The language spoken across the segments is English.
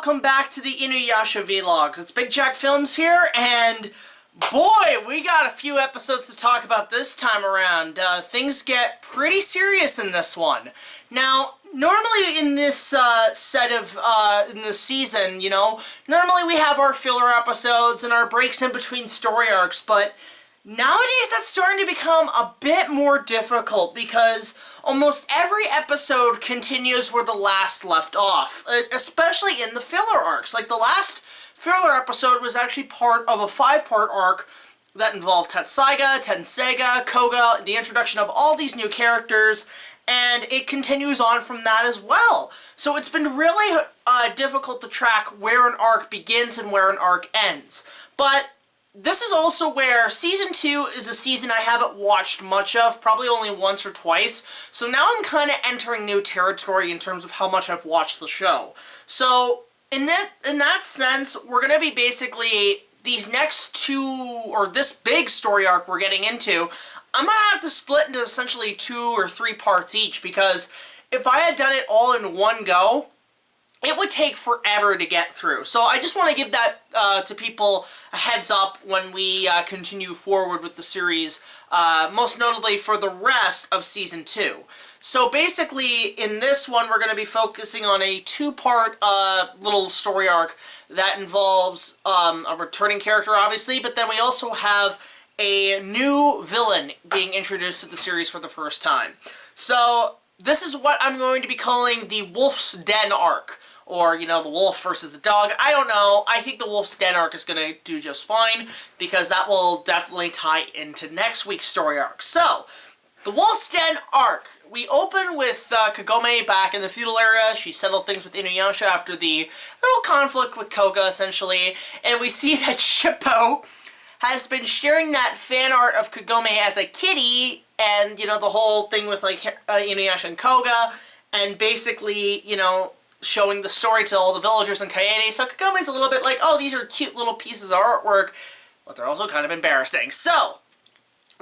welcome back to the InuYasha vlogs. It's BigJackFilms here, and boy, we got a few episodes to talk about this time around. Things get pretty serious in this one. Now, normally in this in this season, you know, normally we have our filler episodes and our breaks in between story arcs, but nowadays that's starting to become a bit more difficult because almost every episode continues where the last left off, especially in the filler arcs. Like, the last filler episode was actually part of a 5-part arc that involved Tetsaiga, Tenseiga, Koga, the introduction of all these new characters, and it continues on from that as well. So it's been really difficult to track where an arc begins and where an arc ends. But this is also where Season 2 is a season I haven't watched much of, probably only once or twice, so now I'm kind of entering new territory in terms of how much I've watched the show. So, in that sense, we're going to be basically, these next two, or this big story arc we're getting into, I'm going to have to split into essentially 2 or 3 parts each, because if I had done it all in one go, it would take forever to get through. So I just want to give that to people a heads up when we continue forward with the series, most notably for the rest of Season 2. So basically, in this one, we're going to be focusing on a 2-part little story arc that involves a returning character, obviously, but then we also have a new villain being introduced to the series for the first time. So this is what I'm going to be calling the Wolf's Den arc. Or, you know, the wolf versus the dog. I don't know. I think the Wolf's Den arc is going to do just fine, because that will definitely tie into next week's story arc. So, the Wolf's Den arc. We open with Kagome back in the feudal era. She settled things with InuYasha after the little conflict with Koga, essentially. And we see that Shippo has been sharing that fan art of Kagome as a kitty, and, you know, the whole thing with, like, InuYasha and Koga, and basically, you know, showing the story to all the villagers in Kaede. So Kagome's a little bit like, oh, these are cute little pieces of artwork, but they're also kind of embarrassing. So,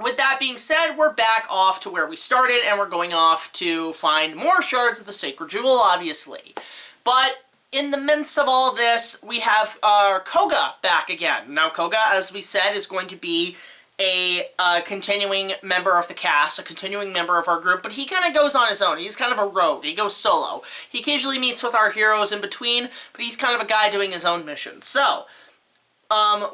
with that being said, we're back off to where we started, and we're going off to find more shards of the Sacred Jewel, obviously. But in the midst of all this, we have Koga back again. Now, Koga, as we said, is going to be a continuing member of the cast, a continuing member of our group, but he kind of goes on his own. He's kind of a rogue. He goes solo. He occasionally meets with our heroes in between, but he's kind of a guy doing his own mission. So,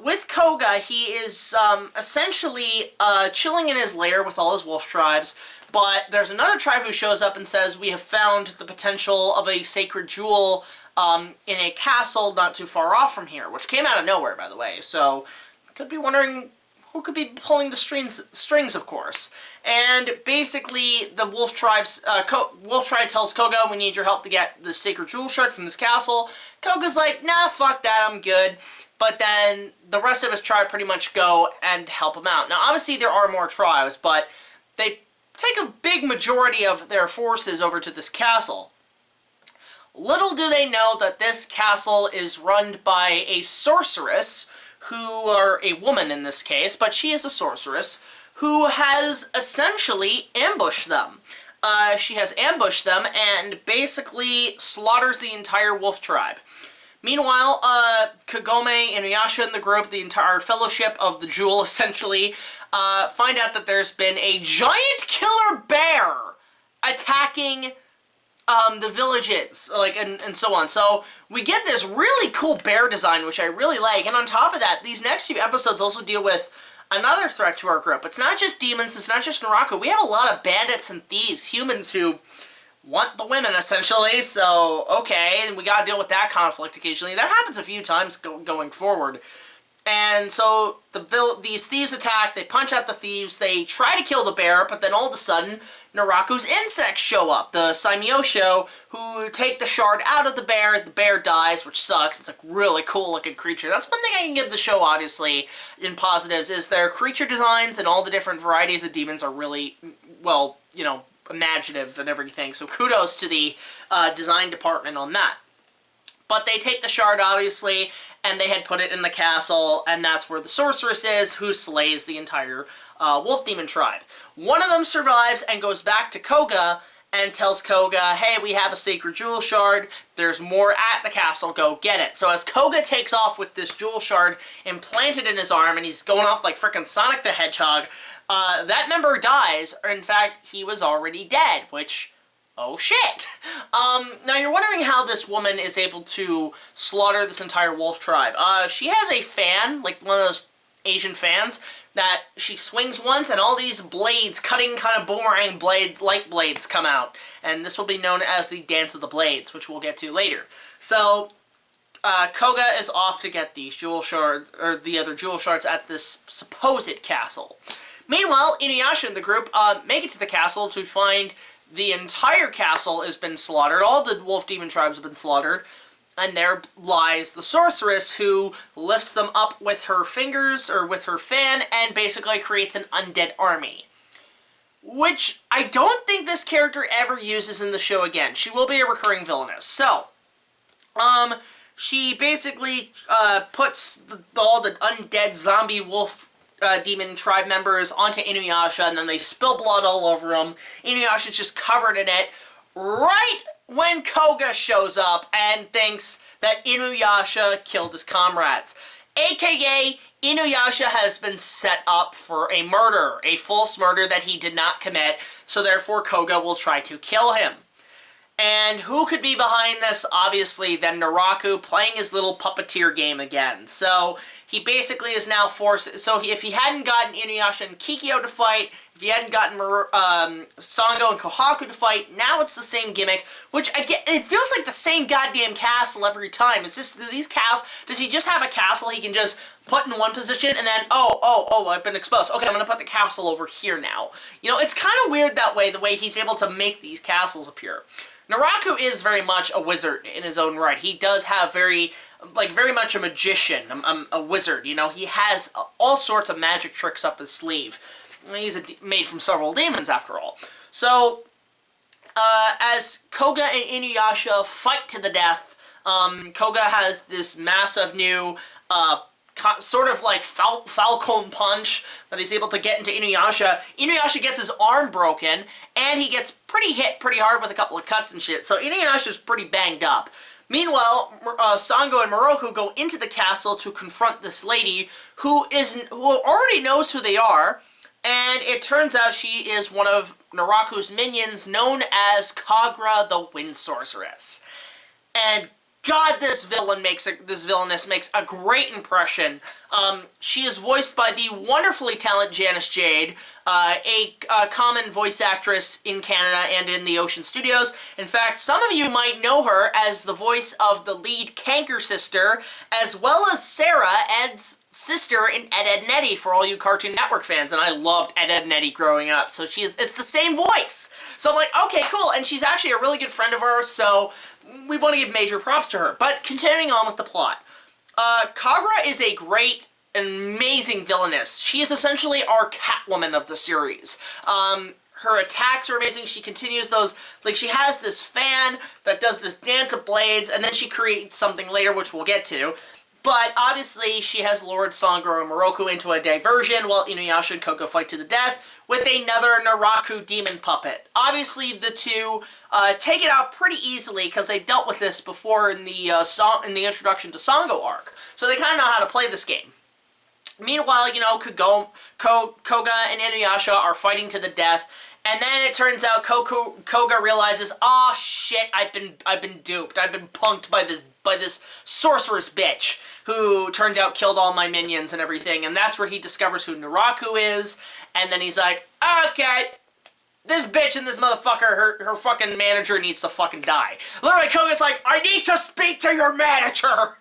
with Koga, he is essentially chilling in his lair with all his wolf tribes, but there's another tribe who shows up and says, we have found the potential of a sacred jewel in a castle not too far off from here, which came out of nowhere, by the way. So, could be wondering who could be pulling the strings, of course. And basically, the Wolf Tribe tells Koga, we need your help to get the Sacred Jewel Shard from this castle. Koga's like, nah, fuck that, I'm good. But then, the rest of his tribe pretty much go and help him out. Now, obviously, there are more tribes, but they take a big majority of their forces over to this castle. Little do they know that this castle is run by a sorceress, who are a woman in this case, but she is a sorceress, who has essentially ambushed them. She has ambushed them and basically slaughters the entire wolf tribe. Meanwhile, Kagome, InuYasha, and the group, the entire fellowship of the jewel, essentially, find out that there's been a giant killer bear attacking the villages, like, and so on. So, we get this really cool bear design, which I really like, and on top of that, these next few episodes also deal with another threat to our group. It's not just demons, it's not just Narako, we have a lot of bandits and thieves, humans who want the women, essentially, so, okay, and we gotta deal with that conflict occasionally. That happens a few times going forward. And so, these thieves attack, they punch out the thieves, they try to kill the bear, but then all of a sudden, Naraku's insects show up, the Saimyosho, who take the shard out of the bear dies, which sucks. It's a really cool looking creature. That's one thing I can give the show, obviously, in positives, is their creature designs and all the different varieties of demons are really, well, you know, imaginative and everything, so kudos to the design department on that. But they take the shard, obviously, and they had put it in the castle, and that's where the sorceress is, who slays the entire wolf demon tribe. One of them survives and goes back to Koga, and tells Koga, hey, we have a sacred jewel shard, there's more at the castle, go get it. So as Koga takes off with this jewel shard implanted in his arm, and he's going off like frickin' Sonic the Hedgehog, that member dies, or in fact, he was already dead, which, oh shit. Now you're wondering how this woman is able to slaughter this entire wolf tribe. She has a fan, like one of those Asian fans, that she swings once and all these blades, cutting kind of boomerang blades, light blades come out. And this will be known as the Dance of the Blades, which we'll get to later. So, Koga is off to get these jewel shards, or the other jewel shards at this supposed castle. Meanwhile, InuYasha and the group make it to the castle to find the entire castle has been slaughtered, all the wolf demon tribes have been slaughtered, and there lies the sorceress who lifts them up with her fingers, or with her fan, and basically creates an undead army. Which I don't think this character ever uses in the show again. She will be a recurring villainess. So, she basically puts all the undead zombie wolf demon tribe members onto InuYasha, and then they spill blood all over them. InuYasha's just covered in it. Right when Koga shows up and thinks that InuYasha killed his comrades. AKA, InuYasha has been set up for a murder, a false murder that he did not commit, so therefore Koga will try to kill him. And who could be behind this? Obviously, then Naraku playing his little puppeteer game again. So, he basically is now forced... So, if he hadn't gotten InuYasha and Kikyo to fight, if he hadn't gotten Sango and Kohaku to fight, now it's the same gimmick, which, I get, it feels like the same goddamn castle every time. Is this... Does he just have a castle he can just put in one position and then, oh, I've been exposed. Okay, I'm gonna put the castle over here now. You know, it's kind of weird that way, the way he's able to make these castles appear. Naraku is very much a wizard in his own right. He does have very much a magician, a wizard, you know. He has all sorts of magic tricks up his sleeve. He's made from several demons, after all. So, as Koga and InuYasha fight to the death, Koga has this massive new, sort of like Falcon punch that he's able to get into InuYasha. InuYasha gets his arm broken, and he gets hit pretty hard with a couple of cuts and shit, so InuYasha's pretty banged up. Meanwhile, Sango and Moroku go into the castle to confront this lady who already knows who they are, and it turns out she is one of Naraku's minions known as Kagra the Wind Sorceress. And God, this villainess makes a great impression. She is voiced by the wonderfully talented Janice Jade, a common voice actress in Canada and in the Ocean Studios. In fact, some of you might know her as the voice of the lead Kanker sister, as well as Sarah, Ed's sister in Ed, Edd n Eddy, for all you Cartoon Network fans, and I loved Ed, Edd n Eddy growing up, so it's the same voice. So I'm like, okay, cool, and she's actually a really good friend of ours, so we want to give major props to her. But continuing on with the plot, Kagra is a great, amazing villainess. She is essentially our Catwoman of the series. Her attacks are amazing. She continues those, like, she has this fan that does this dance of blades, and then she creates something later, which we'll get to. But obviously, she has lured Sango and Moroku into a diversion while InuYasha and Koga fight to the death with another Naraku demon puppet. Obviously, the two take it out pretty easily because they dealt with this before in the introduction to Sango arc. So they kind of know how to play this game. Meanwhile, you know, Koga and InuYasha are fighting to the death, and then it turns out Koga realizes, ah, shit, I've been duped. I've been punked by this sorceress bitch who turned out killed all my minions and everything, and that's where he discovers who Naraku is, and then he's like, okay, this bitch and this motherfucker, her fucking manager needs to fucking die. Literally, Koga's like, I need to speak to your manager!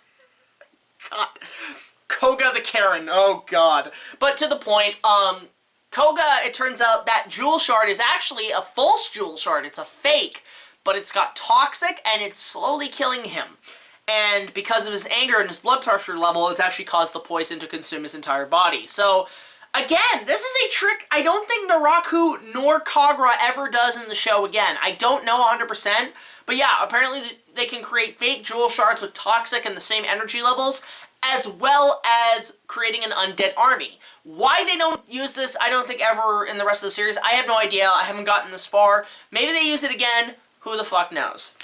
God. Koga the Karen, oh god. But to the point, Koga, it turns out that jewel shard is actually a false jewel shard. It's a fake, but it's got toxic, and it's slowly killing him. And because of his anger and his blood pressure level, it's actually caused the poison to consume his entire body. So, again, this is a trick I don't think Naraku nor Kagra ever does in the show again. I don't know 100%, but yeah, apparently they can create fake jewel shards with toxic and the same energy levels, as well as creating an undead army. Why they don't use this, I don't think ever in the rest of the series. I have no idea. I haven't gotten this far. Maybe they use it again. Who the fuck knows?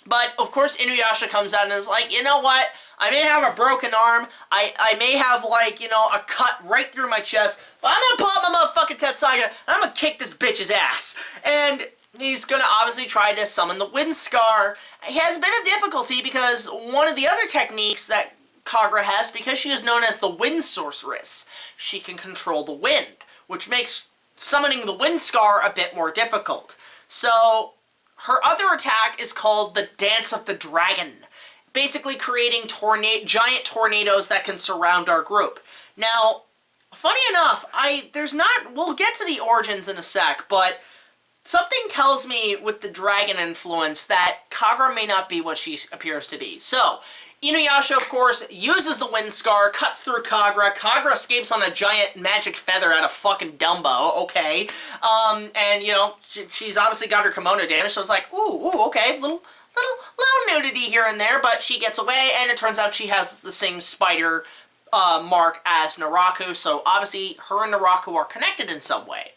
But, of course, InuYasha comes out and is like, you know what? I may have a broken arm. I may have, like, you know, a cut right through my chest. But I'm gonna pull out my motherfucking Tetsuga and I'm gonna kick this bitch's ass. And he's gonna obviously try to summon the Wind Scar. He has a bit of difficulty because one of the other techniques that Kagura has, because she is known as the Wind Sorceress, she can control the wind, which makes summoning the Wind Scar a bit more difficult. So, her other attack is called the Dance of the Dragon, basically creating giant tornadoes that can surround our group. Now, funny enough, we'll get to the origins in a sec, but something tells me with the dragon influence that Kagura may not be what she appears to be. So, InuYasha, of course, uses the Wind Scar, cuts through Kagura. Kagura escapes on a giant magic feather out of fucking Dumbo, okay. And, you know, she's obviously got her kimono damaged, so it's like, ooh, okay, little nudity here and there, but she gets away, and it turns out she has the same spider mark as Naraku, so obviously her and Naraku are connected in some way.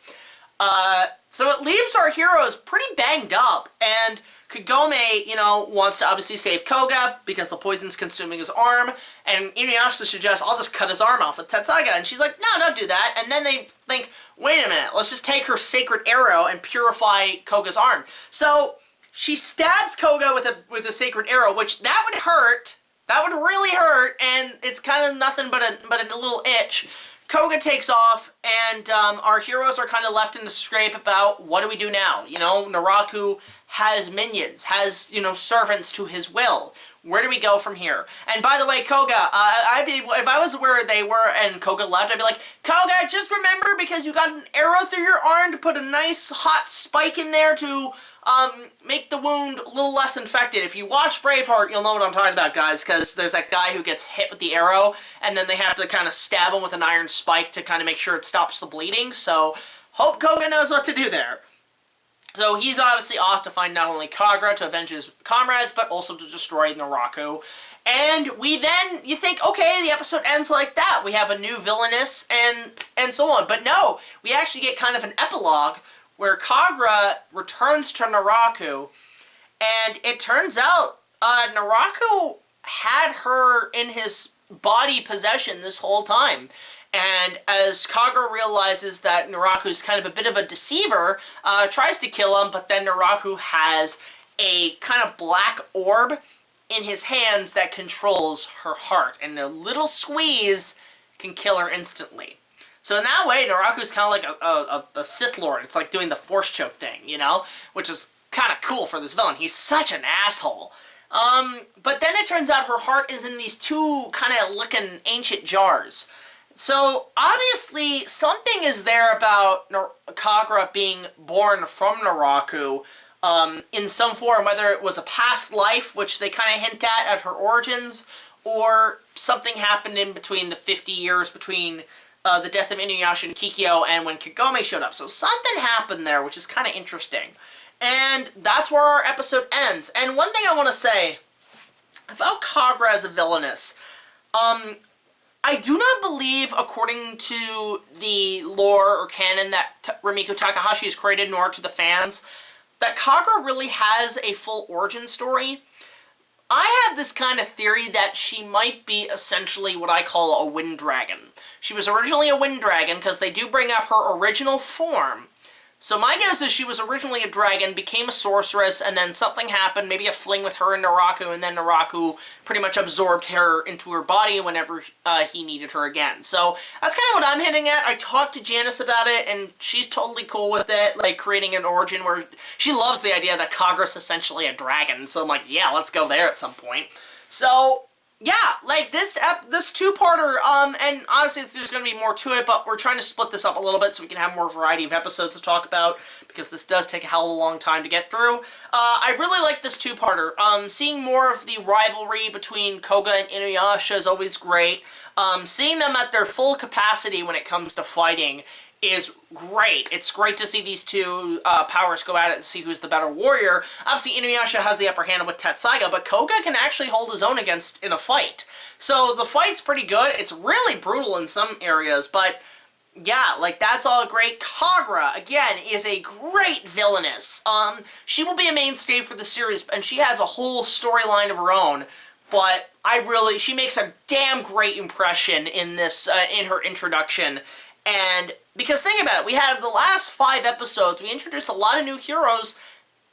So it leaves our heroes pretty banged up, and Kagome, you know, wants to obviously save Koga because the poison's consuming his arm, and InuYasha suggests, I'll just cut his arm off with Tetsuga, and she's like, no, don't do that, and then they think, wait a minute, let's just take her sacred arrow and purify Koga's arm. So, she stabs Koga with a sacred arrow, which that would hurt, that would really hurt, and it's kind of nothing but a little itch. Koga takes off, and our heroes are kind of left in the scrape about what do we do now? You know, Naraku has minions, has, you know, servants to his will. Where do we go from here? And by the way, Koga, if I was where they were and Koga left, I'd be like, Koga, just remember, because you got an arrow through your arm, to put a nice hot spike in there to make the wound a little less infected. If you watch Braveheart, you'll know what I'm talking about, guys, because there's that guy who gets hit with the arrow, and then they have to kind of stab him with an iron spike to kind of make sure it stops the bleeding, so hope Koga knows what to do there. So he's obviously off to find not only Kagura to avenge his comrades, but also to destroy Naraku. And you think, okay, the episode ends like that. We have a new villainess and so on. But no, we actually get kind of an epilogue where Kagura returns to Naraku, and it turns out Naraku had her in his body possession this whole time. And as Kagura realizes that Naraku's kind of a bit of a deceiver, tries to kill him, but then Naraku has a kind of black orb in his hands that controls her heart, and a little squeeze can kill her instantly. So in that way, Naraku's kind of like a Sith Lord. It's like doing the Force Choke thing, you know? Which is kind of cool for this villain. He's such an asshole. But then it turns out her heart is in these two kind of looking ancient jars. So, obviously, something is there about Kagura being born from Naraku in some form, whether it was a past life, which they kind of hint at her origins, or something happened in between the 50 years between the death of InuYasha and Kikyo and when Kagome showed up. So something happened there, which is kind of interesting. And that's where our episode ends. And one thing I want to say about Kagura as a villainess, I do not believe, according to the lore or canon that Rumiko Takahashi has created, nor to the fans, that Kagura really has a full origin story. I have this kind of theory that she might be essentially what I call a wind dragon. She was originally a wind dragon because they do bring up her original form. So my guess is she was originally a dragon, became a sorceress, and then something happened, maybe a fling with her and Naraku, and then Naraku pretty much absorbed her into her body whenever he needed her again. So that's kind of what I'm hinting at. I talked to Janice about it, and she's totally cool with it, like creating an origin where she loves the idea that Kagura's essentially a dragon. So I'm like, yeah, let's go there at some point. So yeah, like this two-parter, and honestly there's going to be more to it, but we're trying to split this up a little bit so we can have more variety of episodes to talk about, because this does take a hell of a long time to get through. I really like this two-parter. Seeing more of the rivalry between Koga and InuYasha is always great. Seeing them at their full capacity when it comes to fighting is great. It's great to see these two powers go at it and see who's the better warrior. Obviously, InuYasha has the upper hand with Tetsuga, but Koga can actually hold his own against in a fight. So the fight's pretty good. It's really brutal in some areas, but yeah, like, that's all great. Kagra, again, is a great villainess. She will be a mainstay for the series, and she has a whole storyline of her own, but she makes a damn great impression in this, in her introduction. And, because think about it, we had the last 5 episodes, we introduced a lot of new heroes,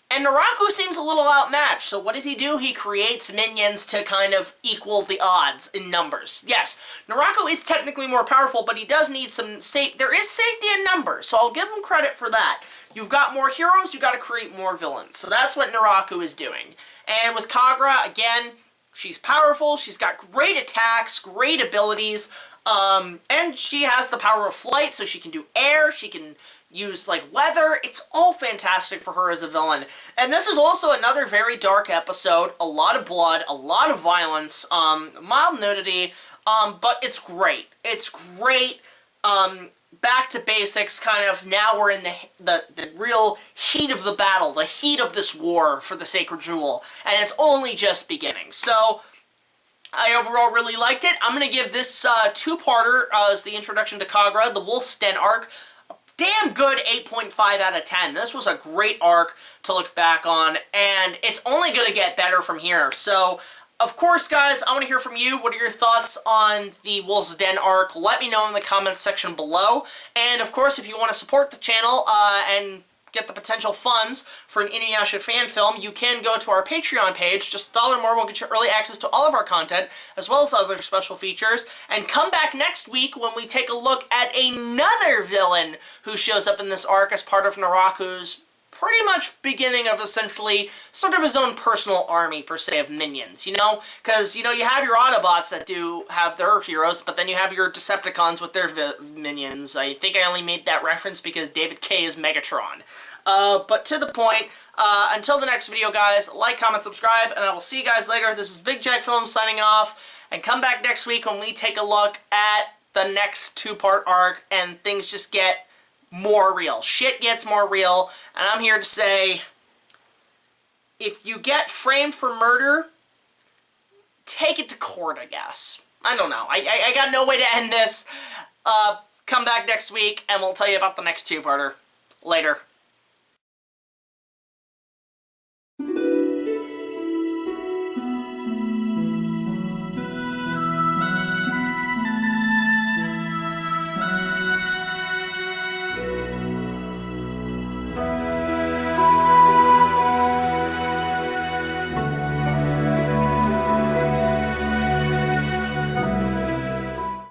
and Naraku seems a little outmatched. So what does he do? He creates minions to kind of equal the odds in numbers. Yes, Naraku is technically more powerful, but he does need some there is safety in numbers, so I'll give him credit for that. You've got more heroes, you've got to create more villains. So that's what Naraku is doing. And with Kagra, again, she's powerful, she's got great attacks, great abilities, and she has the power of flight, so she can do air, she can use, like, weather. It's all fantastic for her as a villain. And this is also another very dark episode. A lot of blood, a lot of violence, mild nudity, but it's great. It's great, back to basics, kind of. Now we're in the real heat of the battle, the heat of this war for the Sacred Jewel, and it's only just beginning. So I overall really liked it. I'm going to give this two-parter as the introduction to Kagra, the Wolf's Den arc, damn good 8.5 out of 10. This was a great arc to look back on, and it's only going to get better from here. So, of course, guys, I want to hear from you. What are your thoughts on the Wolf's Den arc? Let me know in the comments section below. And, of course, if you want to support the channel and get the potential funds for an InuYasha fan film, you can go to our Patreon page. Just $1 more will get you early access to all of our content, as well as other special features. And come back next week when we take a look at another villain who shows up in this arc as part of Naraku's pretty much beginning of essentially sort of his own personal army, per se, of minions, you know? Because, you know, you have your Autobots that do have their heroes, but then you have your Decepticons with their minions. I think I only made that reference because David K. is Megatron. But to the point, until the next video, guys, like, comment, subscribe, and I will see you guys later. This is BigJackFilms signing off, and come back next week when we take a look at the next 2-part arc, and things just get more real. Shit gets more real, and I'm here to say, if you get framed for murder, take it to court, I guess. I don't know. I got no way to end this. Come back next week, and we'll tell you about the next 2-parter. Later.